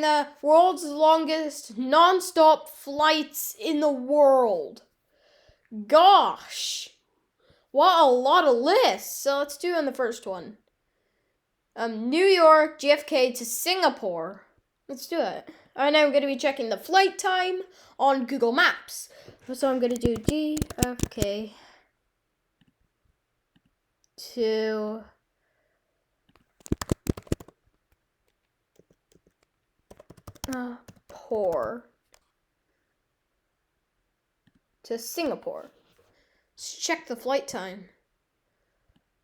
The world's longest nonstop flights in the world. Gosh. What a lot of lists. So let's do on the first one. New York, JFK to Singapore. Let's do it. Alright, now I'm going to be checking the flight time on Google Maps. So I'm going to do JFK to Singapore. Let's check the flight time.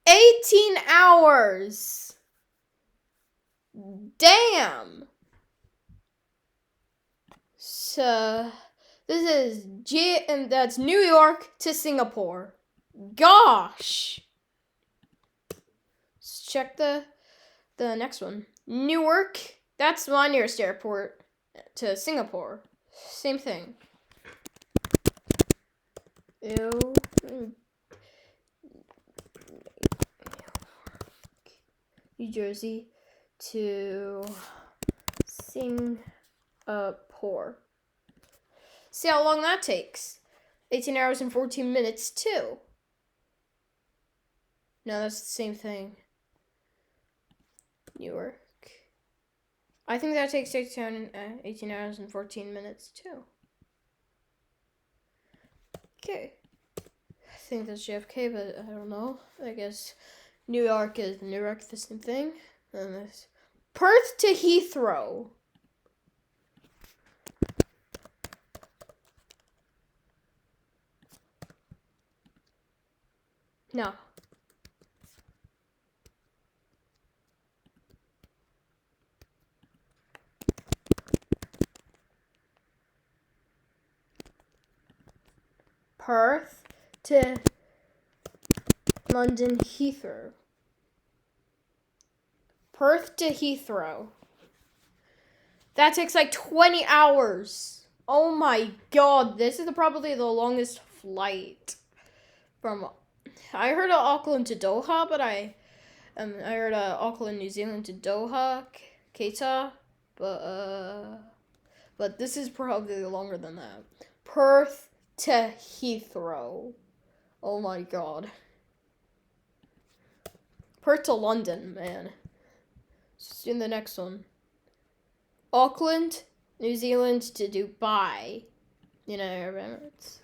18 hours. Damn. So this is and that's New York to Singapore. Gosh. Let's check the next one. Newark. That's my nearest airport to Singapore. Same thing. New Jersey to Singapore. See how long that takes. 18 hours and 14 minutes too. No, that's the same thing. Newark. I think that takes 18 hours and 14 minutes too. Okay. I think that's JFK, but I don't know. I guess New York is Newark, the same thing. And this Perth to Heathrow. No. Perth to London Heathrow. Perth to Heathrow. That takes like 20 hours. Oh my god, this is probably the longest flight from. I heard of Auckland to Doha, but I heard of Auckland, New Zealand to Doha, Keita, but this is probably longer than that. Perth to Heathrow. Oh my god. Perth to London, man. Let's do the next one. Auckland, New Zealand to Dubai. United Arab Emirates.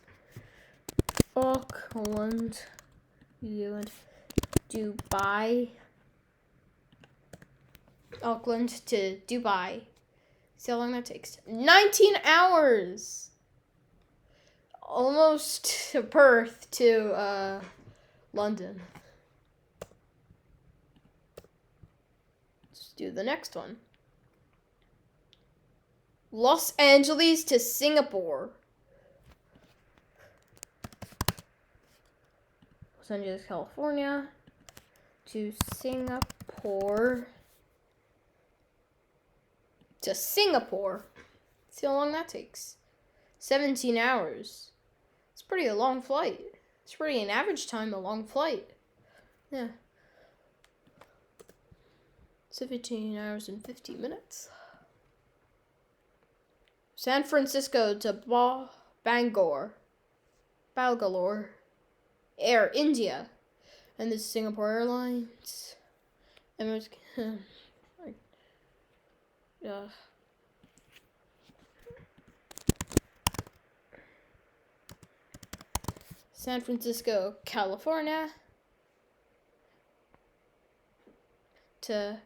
Auckland, New Zealand, Dubai. Auckland to Dubai. See how long that takes? 19 hours! Almost to Perth to London. Let's do the next one. Los Angeles to Singapore. Los Angeles, California to Singapore. To Singapore. See how long that takes. 17 hours. It's pretty a long flight. It's pretty an average time a long flight. Yeah. 17 hours and 50 minutes. San Francisco to Bangalore. Air India. And this is Singapore Airlines. And San Francisco, California to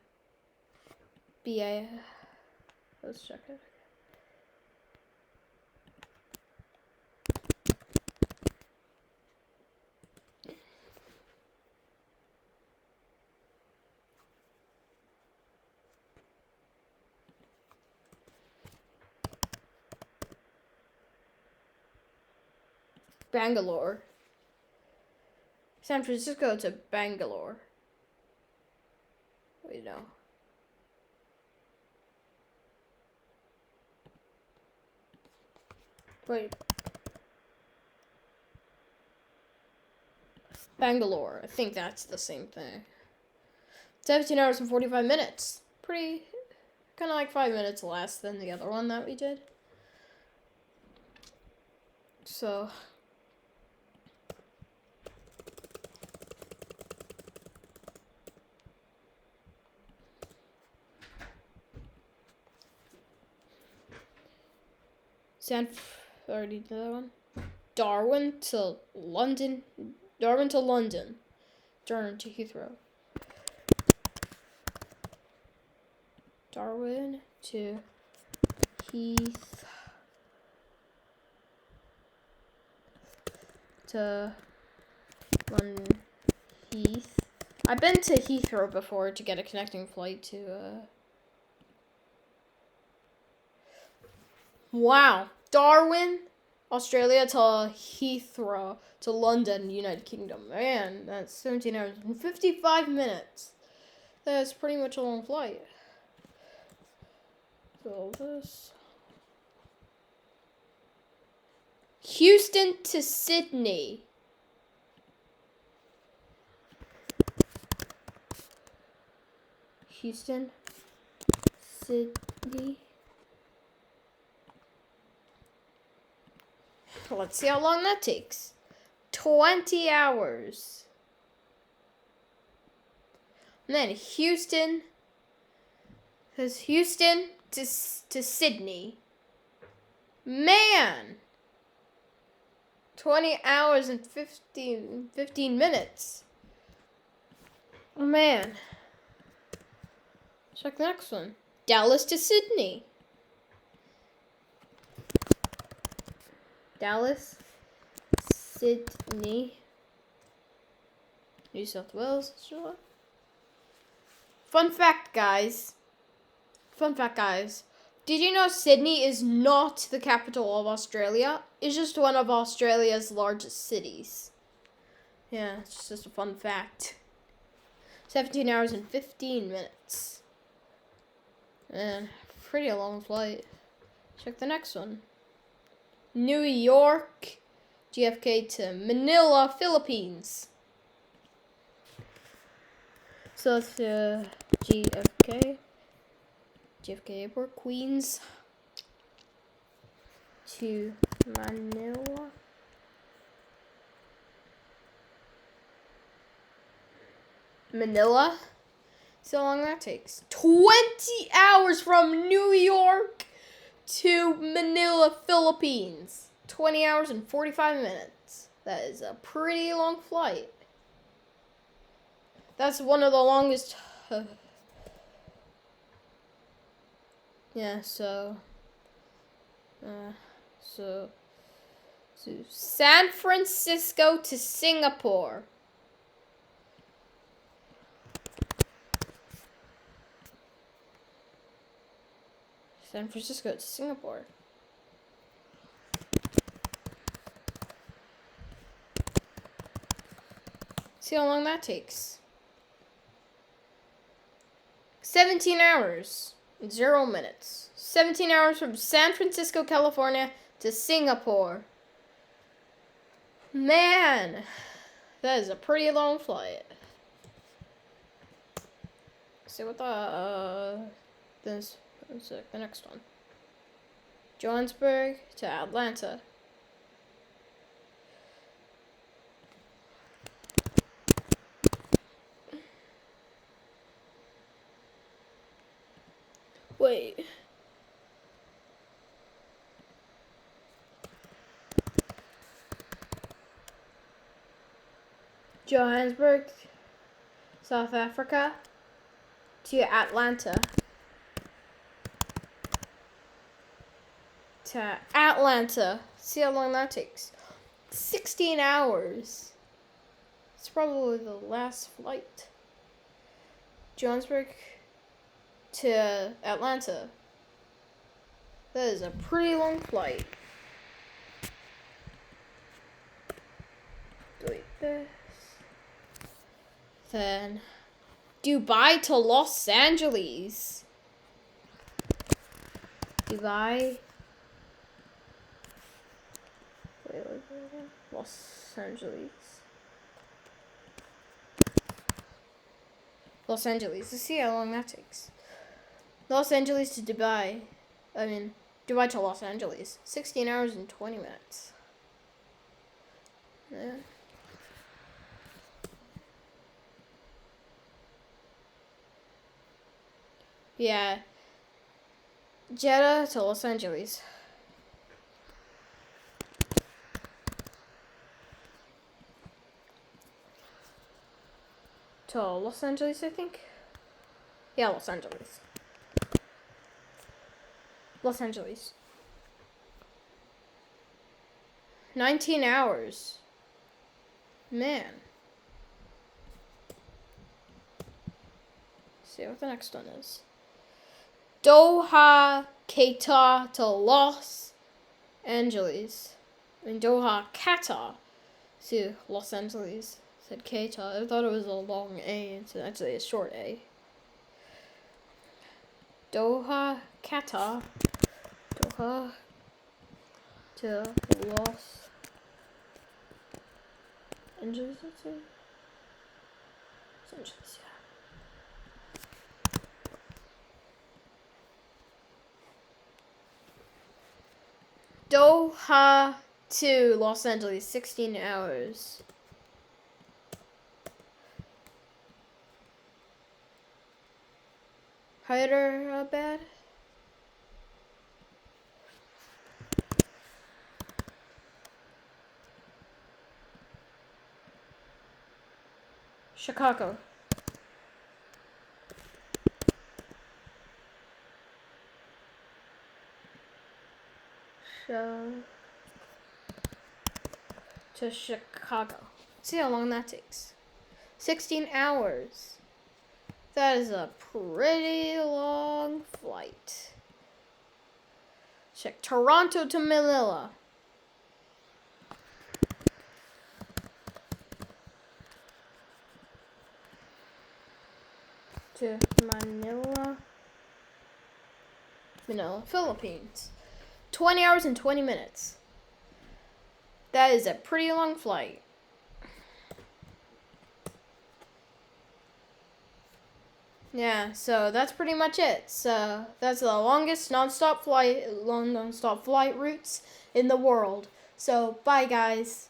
let's check it. Bangalore. San Francisco to Bangalore. Wait, no. Wait. Bangalore. I think that's the same thing. 17 hours and 45 minutes. Pretty kind of like 5 minutes less than the other one that we did. So already did that one. Darwin to London. Darwin to London. Darwin to Heathrow. Darwin to Heath. To London. Heath. I've been to Heathrow before to get a connecting flight to. Wow. Darwin, Australia to Heathrow to London, United Kingdom. Man, that's 17 hours and 55 minutes. That's pretty much a long flight. So this. Houston to Sydney. Houston, Sydney. Let's see how long that takes. 20 hours. And then Houston. Says Houston to Sydney. Man. 20 hours and 15 minutes. Oh, man. Check the next one. Dallas to Sydney. Dallas, Sydney, New South Wales. Sure. Fun fact, guys. Did you know Sydney is not the capital of Australia? It's just one of Australia's largest cities. Yeah, it's just a fun fact. 17 hours and 15 minutes. Man, pretty long flight. Check the next one. New York, JFK to Manila, Philippines. So that's JFK Airport, Queens to Manila. Manila. See how long that takes. 20 hours from New York to Manila, Philippines. 20 hours and 45 minutes. That is a pretty long flight. That's one of the longest. Yeah, so San Francisco to Singapore. San Francisco to Singapore. See how long that takes. 17 hours, 0 minutes. 17 hours from San Francisco, California to Singapore. Man, that is a pretty long flight. See what the next one. Johannesburg to Atlanta. Wait. Johannesburg, South Africa to Atlanta. To Atlanta. See how long that takes. 16 hours. It's probably the last flight. Johannesburg to Atlanta. That is a pretty long flight. Delete this. Then Dubai to Los Angeles. Dubai. Los Angeles. Los Angeles. Let's see how long that takes. Los Angeles to Dubai. Dubai to Los Angeles. 16 hours and 20 minutes. Yeah. Yeah. Jeddah to Los Angeles. To Los Angeles, I think. Yeah, Los Angeles. Los Angeles. 19 hours. Man. Let's see what the next one is. Doha, Qatar to Los Angeles. Doha, Qatar to Los Angeles. Said Qatar. I thought it was a long A. It's actually a short A. Doha, Qatar. Doha to Los Angeles, let's see. Los Angeles, yeah. Doha to Los Angeles, 16 hours. Hyderabad. Chicago. To Chicago. See how long that takes. 16 hours. That is a pretty long flight. Check Toronto to Manila. To Manila, Philippines. 20 hours and 20 minutes. That is a pretty long flight. Yeah, so that's pretty much it. So that's the longest nonstop flight routes in the world. So bye guys.